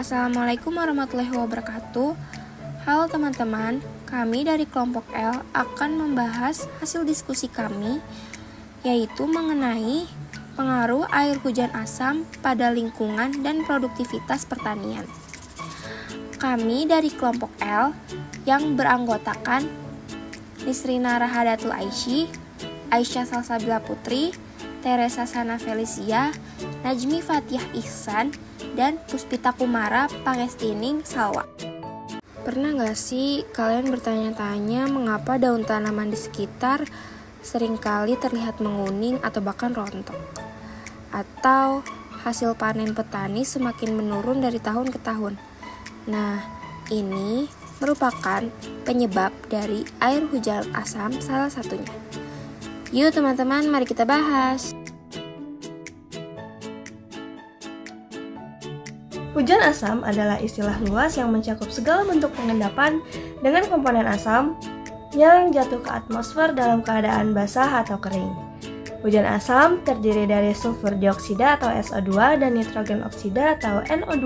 Assalamualaikum warahmatullahi wabarakatuh. Halo teman-teman, kami dari kelompok L akan membahas hasil diskusi kami, yaitu mengenai pengaruh air hujan asam pada lingkungan dan produktivitas pertanian. Kami dari kelompok L yang beranggotakan Nisrina Rahadatul Aisyih, Aisyah Salsabila Putri, Teresa Sana Felicia, Najmi Fatihah Ihsan, dan Puspita Kumara Pangestining Salwa. Pernah gak sih kalian bertanya-tanya mengapa daun tanaman di sekitar seringkali terlihat menguning atau bahkan rontok? Atau hasil panen petani semakin menurun dari tahun ke tahun? Nah, ini merupakan penyebab dari air hujan asam salah satunya. Yuk teman-teman, mari kita bahas. Hujan asam adalah istilah luas yang mencakup segala bentuk pengendapan dengan komponen asam yang jatuh ke atmosfer dalam keadaan basah atau kering. Hujan asam terdiri dari sulfur dioksida atau SO2 dan nitrogen oksida atau NO2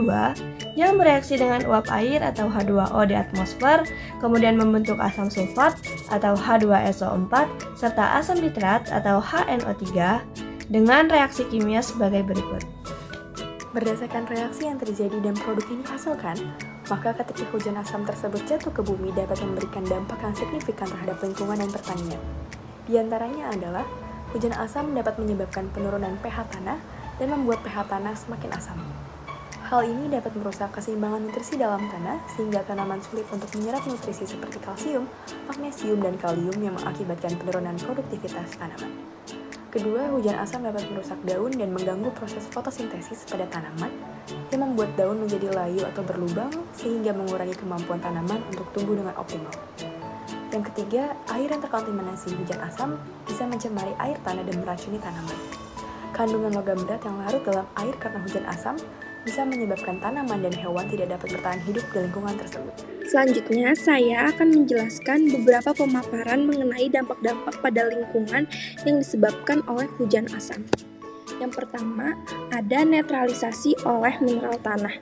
yang bereaksi dengan uap air atau H2O di atmosfer, kemudian membentuk asam sulfat atau H2SO4 serta asam nitrat atau HNO3 dengan reaksi kimia sebagai berikut. Berdasarkan reaksi yang terjadi dan produk yang dihasilkan, maka ketika hujan asam tersebut jatuh ke bumi dapat memberikan dampak yang signifikan terhadap lingkungan dan pertanian. Di antaranya adalah, hujan asam dapat menyebabkan penurunan pH tanah dan membuat pH tanah semakin asam. Hal ini dapat merusak keseimbangan nutrisi dalam tanah sehingga tanaman sulit untuk menyerap nutrisi seperti kalsium, magnesium, dan kalium yang mengakibatkan penurunan produktivitas tanaman. Kedua, hujan asam dapat merusak daun dan mengganggu proses fotosintesis pada tanaman yang membuat daun menjadi layu atau berlubang sehingga mengurangi kemampuan tanaman untuk tumbuh dengan optimal. Yang ketiga, air yang terkontaminasi hujan asam bisa mencemari air tanah dan meracuni tanaman. Kandungan logam berat yang larut dalam air karena hujan asam bisa menyebabkan tanaman dan hewan tidak dapat bertahan hidup di lingkungan tersebut. Selanjutnya, saya akan menjelaskan beberapa pemaparan mengenai dampak-dampak pada lingkungan yang disebabkan oleh hujan asam. Yang pertama, ada netralisasi oleh mineral tanah.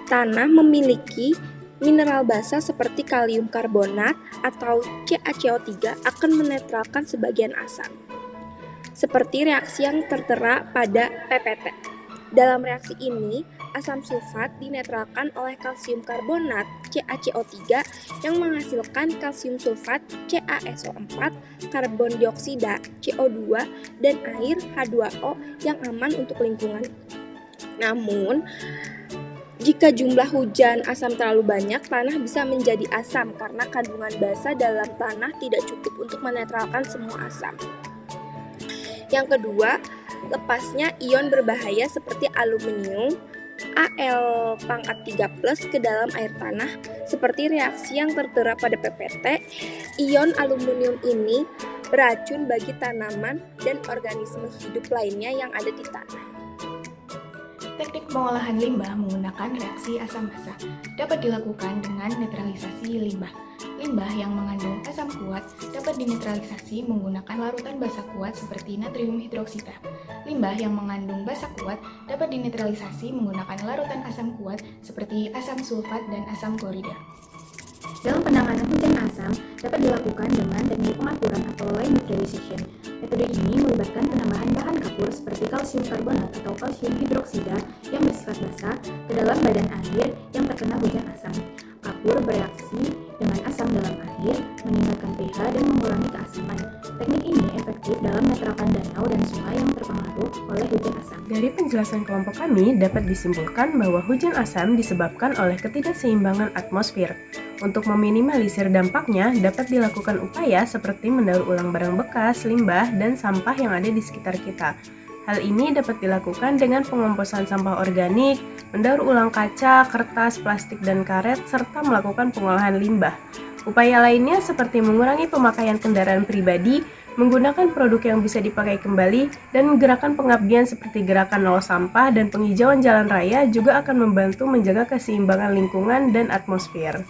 Tanah memiliki mineral basa seperti kalium karbonat atau CaCO3 akan menetralkan sebagian asam, seperti reaksi yang tertera pada PPT. Dalam reaksi ini, asam sulfat dinetralkan oleh kalsium karbonat CaCO3 yang menghasilkan kalsium sulfat CaSO4, karbon dioksida CO2, dan air H2O yang aman untuk lingkungan. Namun, jika jumlah hujan asam terlalu banyak, tanah bisa menjadi asam karena kandungan basa dalam tanah tidak cukup untuk menetralkan semua asam. Yang kedua, lepasnya ion berbahaya seperti aluminium Al-3+ ke dalam air tanah. Seperti reaksi yang tertera pada PPT, ion aluminium ini beracun bagi tanaman dan organisme hidup lainnya yang ada di tanah. Teknik pengolahan limbah menggunakan reaksi asam basa dapat dilakukan dengan netralisasi limbah. Limbah yang mengandung asam kuat dapat dinetralisasi menggunakan larutan basa kuat seperti natrium hidroksida. Limbah yang mengandung basa kuat dapat dinetralisasi menggunakan larutan asam kuat seperti asam sulfat dan asam klorida. Dalam penanganan hujan asam dapat dilakukan dengan teknik pengapuran atau line neutralization. Metode ini melibatkan penambahan bahan kapur seperti kalsium karbonat atau kalsium hidroksida yang bersifat basa ke dalam badan air yang terkena hujan asam. Kapur bereaksi dengan asam dalam air, meninggalkan pH dan mengurangi keasaman. Teknik ini efektif dalam menetralkan danau dan sungai yang terpengaruh oleh hujan asam. Dari penjelasan kelompok kami dapat disimpulkan bahwa hujan asam disebabkan oleh ketidakseimbangan atmosfer. Untuk meminimalisir dampaknya, dapat dilakukan upaya seperti mendaur ulang barang bekas, limbah, dan sampah yang ada di sekitar kita. Hal ini dapat dilakukan dengan pengomposan sampah organik, mendaur ulang kaca, kertas, plastik, dan karet, serta melakukan pengolahan limbah. Upaya lainnya seperti mengurangi pemakaian kendaraan pribadi, menggunakan produk yang bisa dipakai kembali, dan gerakan pengabdian seperti gerakan nol sampah dan penghijauan jalan raya juga akan membantu menjaga keseimbangan lingkungan dan atmosfer.